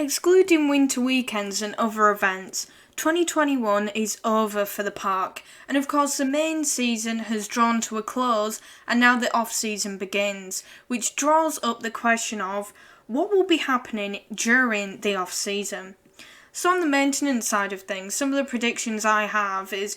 Excluding winter weekends and other events, 2021 is over for the park, and of course the main season has drawn to a close and now the off-season begins, which draws up the question of what will be happening during the off-season. So on the maintenance side of things, some of the predictions I have is,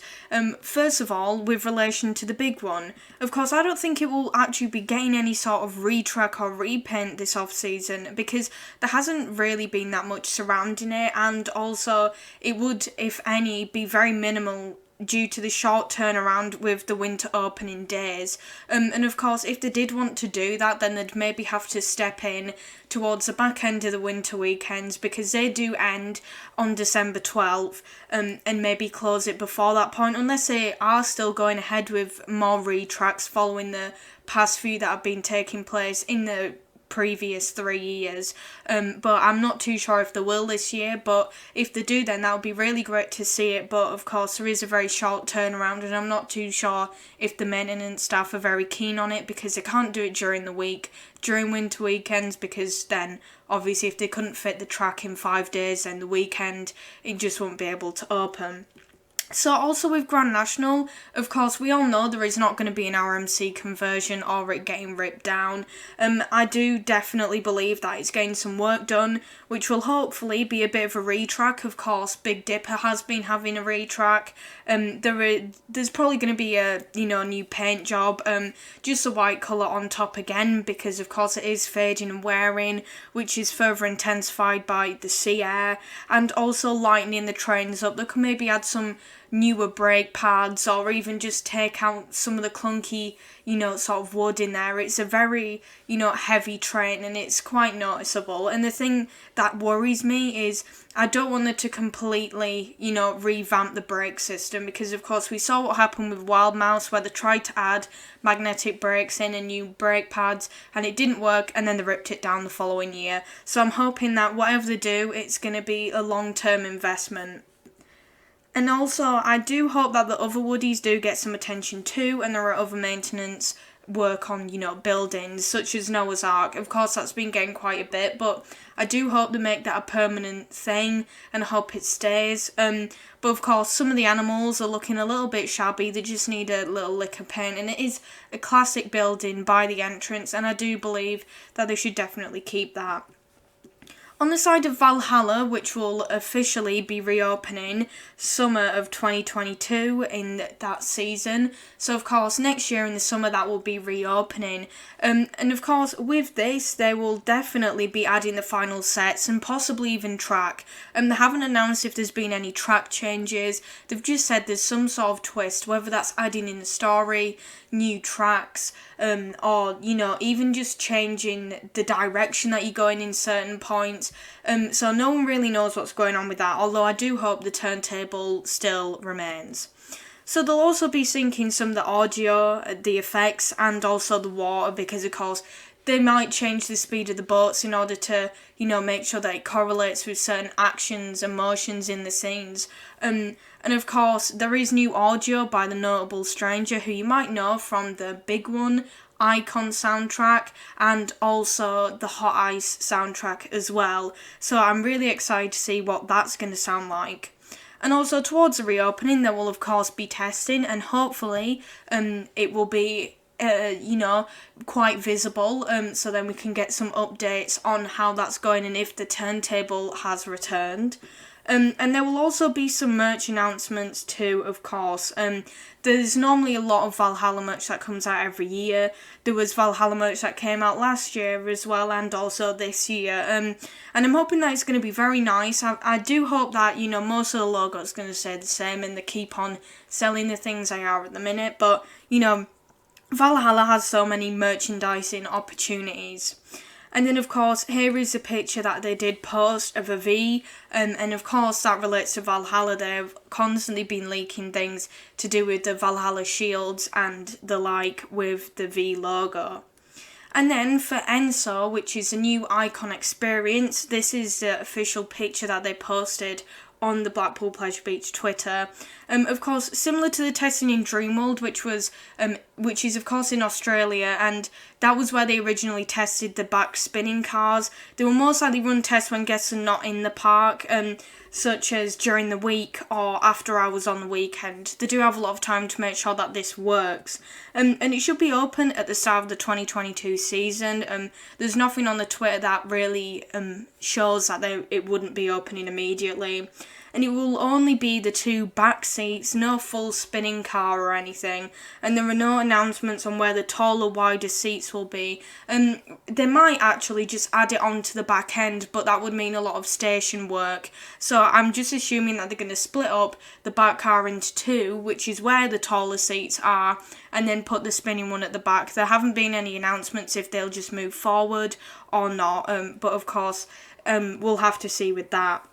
first of all, with relation to the big one, of course I don't think it will actually be getting any sort of retrack or repaint this off-season because there hasn't really been that much surrounding it, and also it would, if any, be very minimal due to the short turnaround with the winter opening days. And of course, if they did want to do that, then they'd maybe have to step in towards the back end of the winter weekends because they do end on December 12th, and maybe close it before that point, unless they are still going ahead with more retracks following the past few that have been taking place in the previous 3 years, but I'm not too sure if they will this year, but if they do then that would be really great to see it, but of course there is a very short turnaround and I'm not too sure if the maintenance staff are very keen on it because they can't do it during the week, during winter weekends, because then obviously if they couldn't fit the track in 5 days then the weekend it just won't be able to open. So also with Grand National, of course, we all know there is not going to be an RMC conversion or it getting ripped down. I do definitely believe that it's getting some work done, which will hopefully be a bit of a retrack. Of course, Big Dipper has been having a retrack. There's probably going to be a new paint job, just a white colour on top again because of course it is fading and wearing, which is further intensified by the sea air, and also lightening the trains up. They can maybe add some newer brake pads or even just take out some of the clunky, sort of wood in there. It's a very, heavy train and it's quite noticeable. And the thing that worries me is I don't want them to completely, revamp the brake system because of course we saw what happened with Wild Mouse where they tried to add magnetic brakes in and new brake pads and it didn't work and then they ripped it down the following year. So I'm hoping that whatever they do, it's going to be a long-term investment. And also, I do hope that the other woodies do get some attention too, and there are other maintenance work on, buildings, such as Noah's Ark. Of course, that's been getting quite a bit, but I do hope they make that a permanent thing, and I hope it stays. But of course, some of the animals are looking a little bit shabby, they just need a little lick of paint, and it is a classic building by the entrance, and I do believe that they should definitely keep that. On the side of Valhalla, which will officially be reopening summer of 2022 in that season. So of course next year in the summer that will be reopening. And of course with this they will definitely be adding the final sets and possibly even track. They haven't announced if there's been any track changes. They've just said there's some sort of twist, whether that's adding in the story, new tracks, or even just changing the direction that you're going in certain points. So no one really knows what's going on with that, although I do hope the turntable still remains. So they'll also be syncing some of the audio, the effects, and also the water, because of course they might change the speed of the boats in order to, make sure that it correlates with certain actions and motions in the scenes. And of course, there is new audio by the Notable Stranger, who you might know from the big one, Icon soundtrack, and also the Hot Ice soundtrack as well. So I'm really excited to see what that's going to sound like. And also towards the reopening, there will of course be testing, and hopefully it will be quite visible, so then we can get some updates on how that's going and if the turntable has returned. And there will also be some merch announcements too, of course. There's normally a lot of Valhalla merch that comes out every year. There was Valhalla merch that came out last year as well, and also this year. And I'm hoping that it's going to be very nice. I do hope that, most of the logo is going to stay the same and they keep on selling the things they are at the minute. But, Valhalla has so many merchandising opportunities. And then of course here is a picture that they did post of a V, and of course that relates to Valhalla. They've constantly been leaking things to do with the Valhalla shields and the like with the V logo. And then for Enso, which is a new icon experience, this is the official picture that they posted on the Blackpool Pleasure Beach Twitter. Of course, similar to the testing in Dreamworld, which is of course in Australia, and that was where they originally tested the back spinning cars. They will most likely run tests when guests are not in the park, such as during the week or after hours on the weekend. They do have a lot of time to make sure that this works. And it should be open at the start of the 2022 season. There's nothing on the Twitter that really shows that it wouldn't be opening immediately. And it will only be the 2 back seats, no full spinning car or anything, and there are no announcements on where the taller, wider seats will be. They might actually just add it onto the back end, but that would mean a lot of station work. So I'm just assuming that they're going to split up the back car into 2, which is where the taller seats are, and then put the spinning one at the back. There haven't been any announcements if they'll just move forward or not, but of course we'll have to see with that.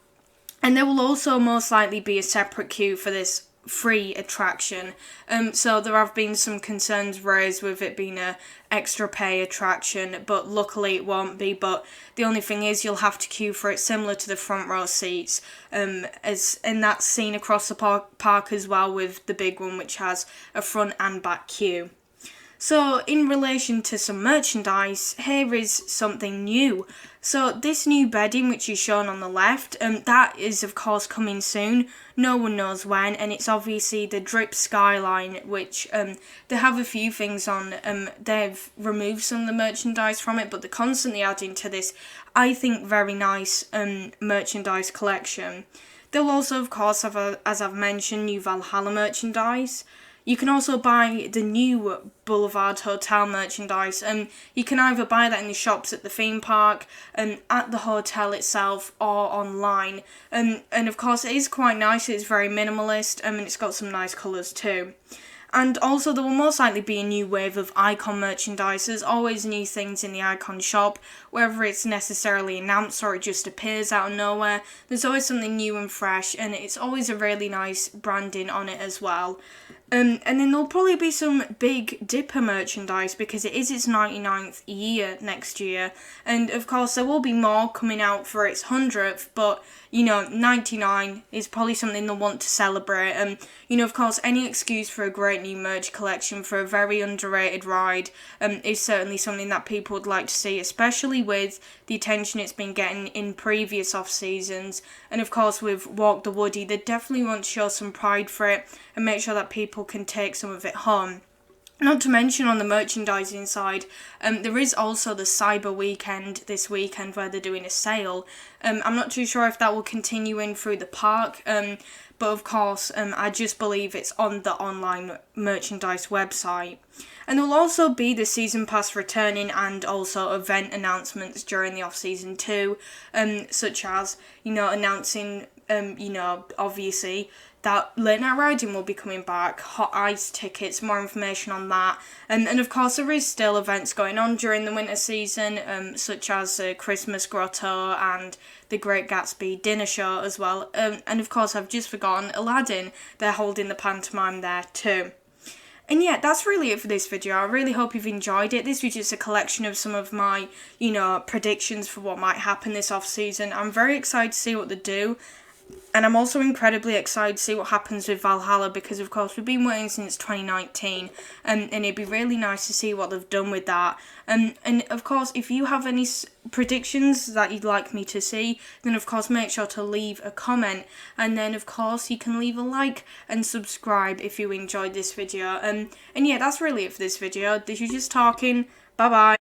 And there will also most likely be a separate queue for this free attraction. So there have been some concerns raised with it being a extra pay attraction, but luckily it won't be. But the only thing is you'll have to queue for it similar to the front row seats, and that's seen across the park as well with the big one, which has a front and back queue. So in relation to some merchandise, here is something new. So this new bedding, which is shown on the left, that is of course coming soon. No one knows when, and it's obviously the drip skyline, which they have a few things on. They've removed some of the merchandise from it, but they're constantly adding to this, I think, very nice merchandise collection. They'll also, of course, have, as I've mentioned, new Valhalla merchandise. You can also buy the new Boulevard Hotel merchandise. You can either buy that in the shops at the theme park, at the hotel itself, or online. And of course, it is quite nice. It's very minimalist, and it's got some nice colours too. And also, there will most likely be a new wave of Icon merchandise. There's always new things in the Icon shop, whether it's necessarily announced or it just appears out of nowhere. There's always something new and fresh, and it's always a really nice branding on it as well. And then there'll probably be some Big Dipper merchandise because it is its 99th year next year. And of course, there will be more coming out for its 100th, but 99 is probably something they'll want to celebrate. And, of course, any excuse for a great new merch collection for a very underrated ride is certainly something that people would like to see, especially with the attention it's been getting in previous off-seasons. And, of course, with Walk the Woody, they definitely want to show some pride for it and make sure that people can take some of it home. Not to mention on the merchandising side, there is also the Cyber Weekend this weekend where they're doing a sale. I'm not too sure if that will continue in through the park, but of course I just believe it's on the online merchandise website. And there will also be the season pass returning and also event announcements during the off-season too, such as, announcing, obviously, that late night riding will be coming back, hot ice tickets, more information on that. And of course there is still events going on during the winter season, such as Christmas Grotto and the Great Gatsby dinner show as well. And of course I've just forgotten Aladdin, they're holding the pantomime there too. And yeah, that's really it for this video. I really hope you've enjoyed it. This was just a collection of some of my, predictions for what might happen this off season. I'm very excited to see what they do. And I'm also incredibly excited to see what happens with Valhalla because, of course, we've been waiting since 2019 and it'd be really nice to see what they've done with that. And of course, if you have any predictions that you'd like me to see, then, of course, make sure to leave a comment. And then, of course, you can leave a like and subscribe if you enjoyed this video. And yeah, that's really it for this video. This is just talking. Bye-bye.